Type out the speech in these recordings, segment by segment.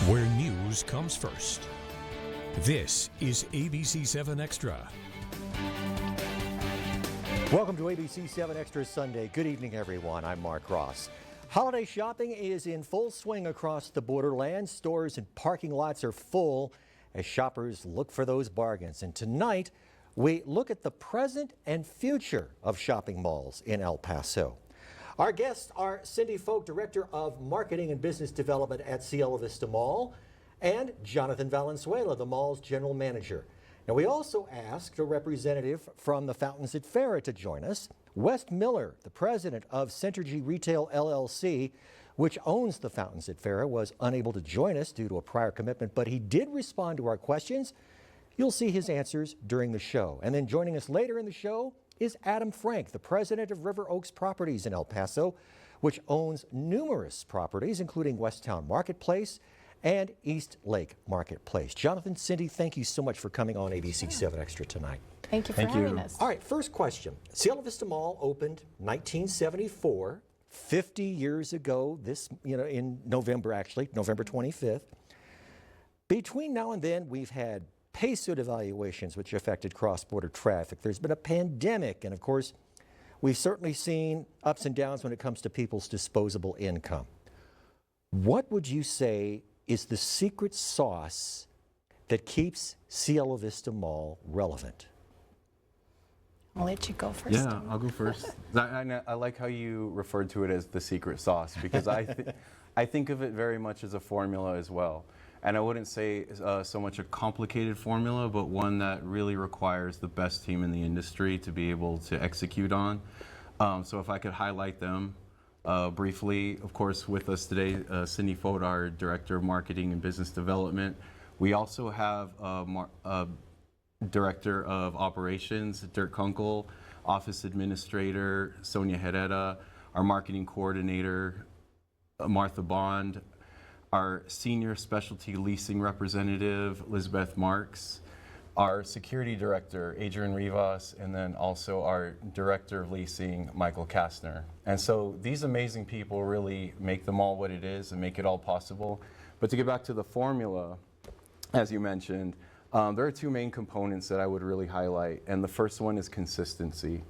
where news comes first. This is ABC-7 Extra. Welcome to ABC-7 Extra Sunday. Good evening, everyone. I'm Mark Ross. Holiday shopping is in full swing across the borderland. Stores and parking lots are full as shoppers look for those bargains. And tonight, we look at the present and future of shopping malls in El Paso. Our guests are Cindy Folk, Director of Marketing and Business Development at Cielo Vista Mall, and Jonathan Valenzuela, the mall's General Manager. Now, we also asked a representative from the Fountains at Farrah to join us. Wes Miller, the president of Centergy Retail LLC, which owns the Fountains at Farrah, was unable to join us due to a prior commitment, but he did respond to our questions. You'll see his answers during the show. And then joining us later in the show is Adam Frank, the president of River Oaks Properties in El Paso, which owns numerous properties, including Westtown Marketplace and East Lake Marketplace. Jonathan, Cindy, thank you so much for coming on ABC-7 Extra tonight. Thank you for having us. All right, first question. Cielo Vista Mall opened 1974, 50 years ago, in November, actually, November 25th. Between now and then, we've had Paso devaluations, which affected cross-border traffic. There's been a pandemic, and of course, we've certainly seen ups and downs when it comes to people's disposable income. What would you say is the secret sauce that keeps Cielo Vista Mall relevant? I'll let you go first. Yeah, I'll go first. I like how you referred to it as the secret sauce, because I think of it very much as a formula as well. And I wouldn't say so much a complicated formula, but one that really requires the best team in the industry to be able to execute on. So if I could highlight them briefly, of course, with us today, Cindy Folk, our Director of Marketing and Business Development. We also have Director of Operations, Dirk Kunkel, Office Administrator, Sonia Herrera, our Marketing Coordinator, Martha Bond, our Senior Specialty Leasing Representative, Elizabeth Marks, our Security Director, Adrian Rivas, and then also our Director of Leasing, Michael Kastner. And so these amazing people really make the mall what it is and make it all possible. But to get back to the formula, as you mentioned, there are two main components that I would really highlight, and the first one is consistency.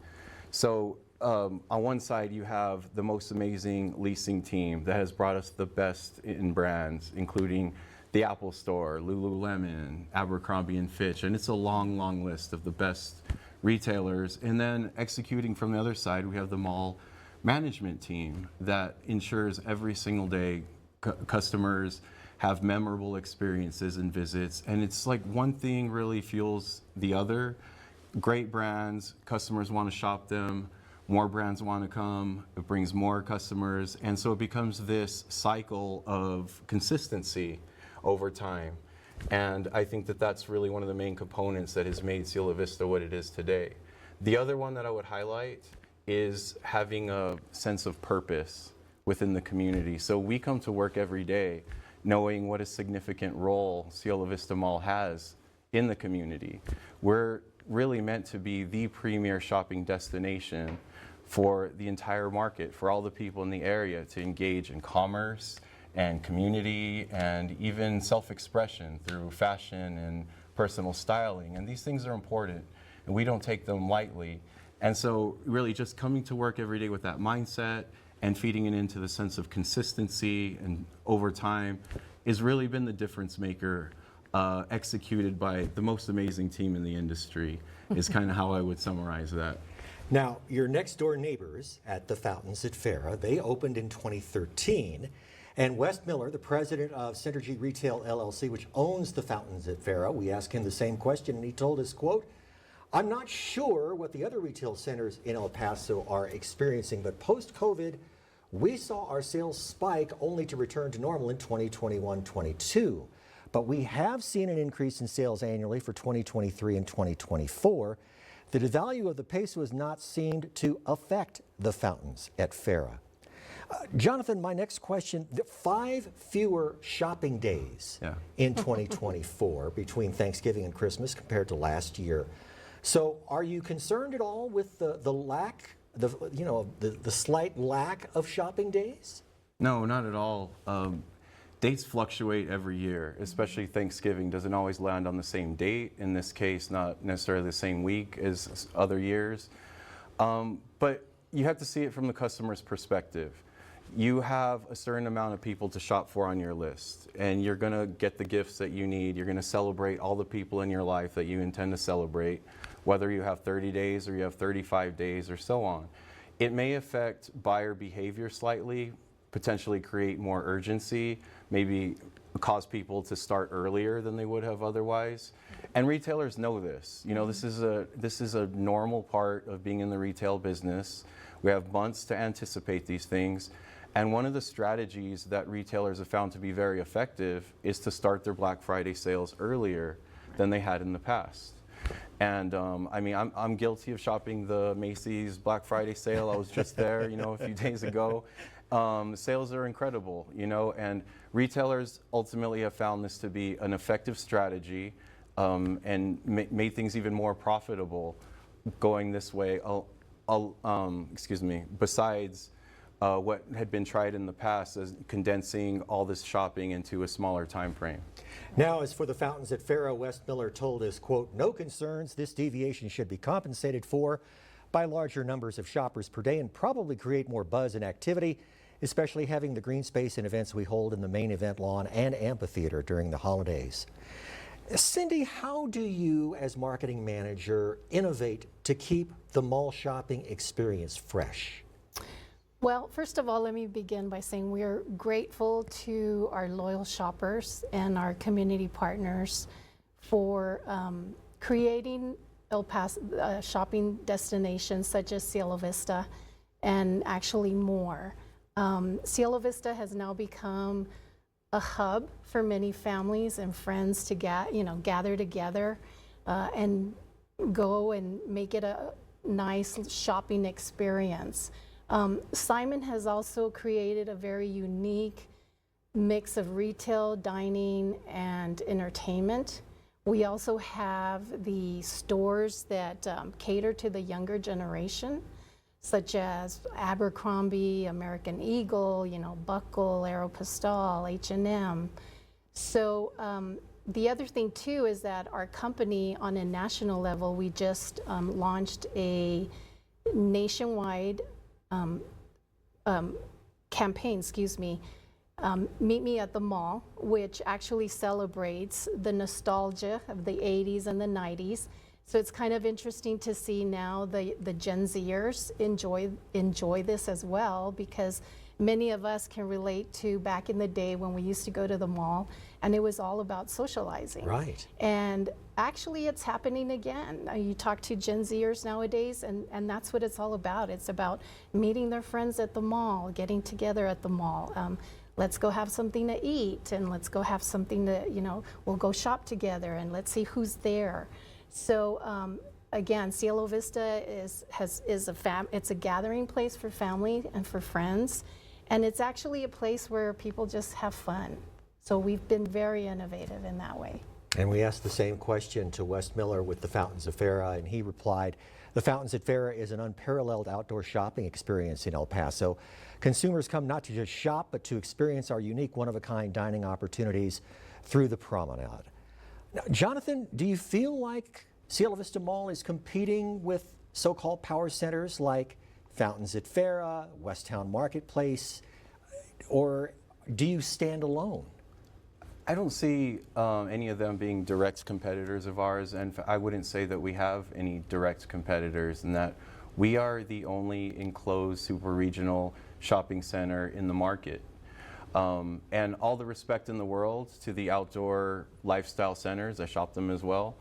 So on one side, you have the most amazing leasing team that has brought us the best in brands, including the Apple Store, Lululemon, Abercrombie & Fitch, and it's a long, long list of the best retailers. And then executing from the other side, we have the mall management team that ensures every single day customers have memorable experiences and visits. And it's like one thing really fuels the other. Great brands, customers want to shop them, more brands want to come, it brings more customers, and so it becomes this cycle of consistency over time. And I think that that's really one of the main components that has made Cielo Vista what it is today. The other one that I would highlight is having a sense of purpose within the community. So we come to work every day knowing what a significant role Cielo Vista Mall has in the community. We're really meant to be the premier shopping destination for the entire market, for all the people in the area to engage in commerce and community and even self-expression through fashion and personal styling. And these things are important, and we don't take them lightly. And so really just coming to work every day with that mindset and feeding it into the sense of consistency and over time has really been the difference maker, executed by the most amazing team in the industry, is kind of how I would summarize that. Now, your next door neighbors at the Fountains at Farrah, they opened in 2013. And Wes Miller, the president of Centergy Retail LLC, which owns the Fountains at Farrah, we asked him the same question, and he told us, quote, "I'm not sure what the other retail centers in El Paso are experiencing, but post-COVID, we saw our sales spike only to return to normal in 2021-22. But we have seen an increase in sales annually for 2023 and 2024. The devalue of the peso has not seemed to affect the Fountains at Farrah." Jonathan, my next question, 5 fewer shopping days in 2024 between Thanksgiving and Christmas compared to last year. So are you concerned at all with the slight lack of shopping days? No, not at all. Dates fluctuate every year, especially Thanksgiving doesn't always land on the same date. In this case, not necessarily the same week as other years. But you have to see it from the customer's perspective. You have a certain amount of people to shop for on your list, and you're gonna get the gifts that you need. You're gonna celebrate all the people in your life that you intend to celebrate, whether you have 30 days or you have 35 days or so on. It may affect buyer behavior slightly, potentially create more urgency, maybe cause people to start earlier than they would have otherwise. And retailers know this. You know, this is a normal part of being in the retail business. We have months to anticipate these things. And one of the strategies that retailers have found to be very effective is to start their Black Friday sales earlier than they had in the past. And I mean, I'm guilty of shopping the Macy's Black Friday sale. I was just there, you know, a few days ago. Sales are incredible, you know, and retailers ultimately have found this to be an effective strategy and made things even more profitable going this way. Besides what had been tried in the past as condensing all this shopping into a smaller time frame. Now, as for the fountains at Farrah, West Miller told us, quote, no concerns. This deviation should be compensated for by larger numbers of shoppers per day and probably create more buzz and activity, especially having the green space and events we hold in the main event lawn and amphitheater during the holidays. Cindy, how do you, as marketing manager, innovate to keep the mall shopping experience fresh? Well, first of all, let me begin by saying we're grateful to our loyal shoppers and our community partners for creating El Paso shopping destinations such as Cielo Vista and actually more. Cielo Vista has now become a hub for many families and friends to gather together and go and make it a nice shopping experience. Simon has also created a very unique mix of retail, dining, and entertainment. We also have the stores that cater to the younger generation, such as Abercrombie, American Eagle, you know, Buckle, Aeropostale, H&M. So the other thing too is that our company on a national level, we just launched a nationwide campaign, Meet Me at the Mall, which actually celebrates the nostalgia of the 80s and the 90s. So it's kind of interesting to see now the Gen Zers enjoy this as well, because many of us can relate to back in the day when we used to go to the mall and it was all about socializing. Right. And actually it's happening again. You talk to Gen Zers nowadays and that's what it's all about. It's about meeting their friends at the mall, getting together at the mall. Let's go have something to eat and let's go have something to, you know, we'll go shop together and let's see who's there. So again, Cielo Vista it's a gathering place for family and for friends, and it's actually a place where people just have fun. So we've been very innovative in that way. And we asked the same question to Wes Miller with the Fountains of Farrah, and he replied, the Fountains at Farrah is an unparalleled outdoor shopping experience in El Paso. Consumers come not to just shop, but to experience our unique one-of-a-kind dining opportunities through the promenade. Now, Jonathan, do you feel like Cielo Vista Mall is competing with so-called power centers like Fountains at Farrah, Westtown Marketplace, or do you stand alone? I don't see any of them being direct competitors of ours, and I wouldn't say that we have any direct competitors, in that we are the only enclosed super regional shopping center in the market. And all the respect in the world to the outdoor lifestyle centers, I shop them as well,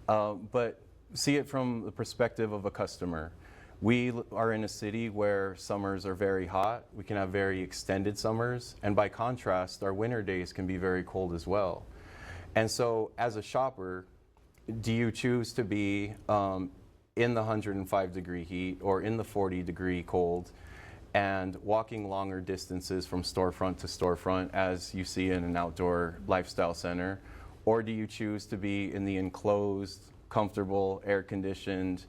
but see it from the perspective of a customer. We are in a city where summers are very hot. We can have very extended summers, and by contrast, our winter days can be very cold as well. And so as a shopper, do you choose to be in the 105-degree heat or in the 40-degree cold and walking longer distances from storefront to storefront as you see in an outdoor lifestyle center? Or do you choose to be in the enclosed, comfortable, air-conditioned,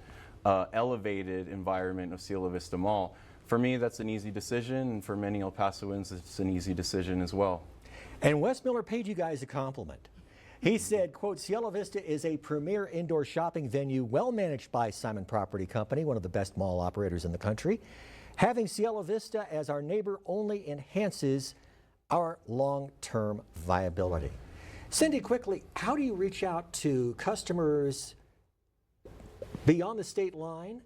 elevated environment of Cielo Vista Mall? For me, that's an easy decision, and for many El Pasoans, it's an easy decision as well. And Wes Miller paid you guys a compliment. He said, quote, Cielo Vista is a premier indoor shopping venue well managed by Simon Property Company, one of the best mall operators in the country. Having Cielo Vista as our neighbor only enhances our long-term viability. Cindy, quickly, how do you reach out to customers beyond the state line,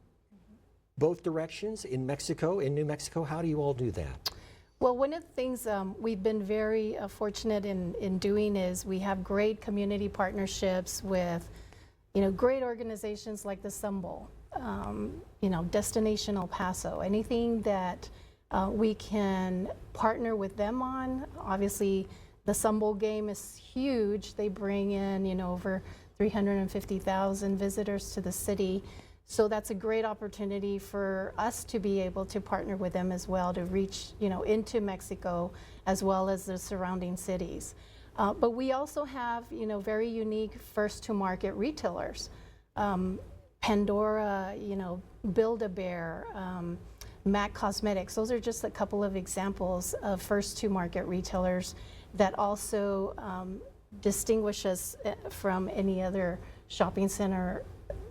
both directions, in Mexico, in New Mexico? How do you all do that? Well, one of the things we've been very fortunate in doing is we have great community partnerships with, great organizations like the Sun Bowl, Destination El Paso, anything that we can partner with them on. Obviously, the Sun Bowl game is huge. They bring in, over 350,000 visitors to the city. So that's a great opportunity for us to be able to partner with them as well to reach, into Mexico as well as the surrounding cities. But we also have, very unique first-to-market retailers. Pandora, Build-A-Bear, MAC Cosmetics. Those are just a couple of examples of first-to-market retailers that also distinguish us from any other shopping center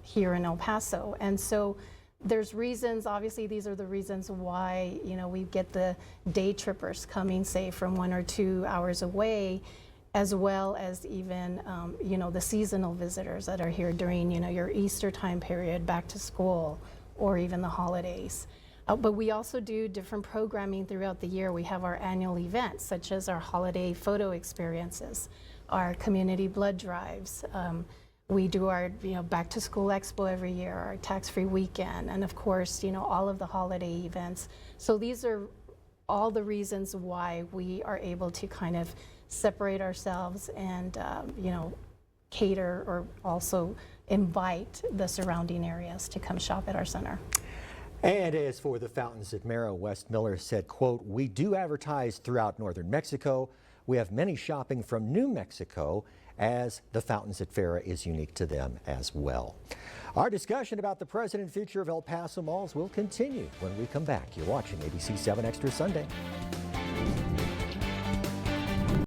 here in El Paso. And so there's reasons, obviously these are the reasons why, we get the day trippers coming, say, from 1 or 2 hours away, as well as even, the seasonal visitors that are here during, your Easter time period, back to school, or even the holidays. But we also do different programming throughout the year. We have our annual events, such as our holiday photo experiences, our community blood drives. We do our back to school expo every year, our tax-free weekend, and of course, all of the holiday events. So these are all the reasons why we are able to kind of separate ourselves and cater or also invite the surrounding areas to come shop at our center. And as for the fountains at Mero, Wes Miller said, quote, we do advertise throughout northern Mexico. We have many shopping from New Mexico, as the fountains at Farah is unique to them as well. Our discussion about the present and future of El Paso malls will continue when we come back. You're watching ABC 7 Extra Sunday.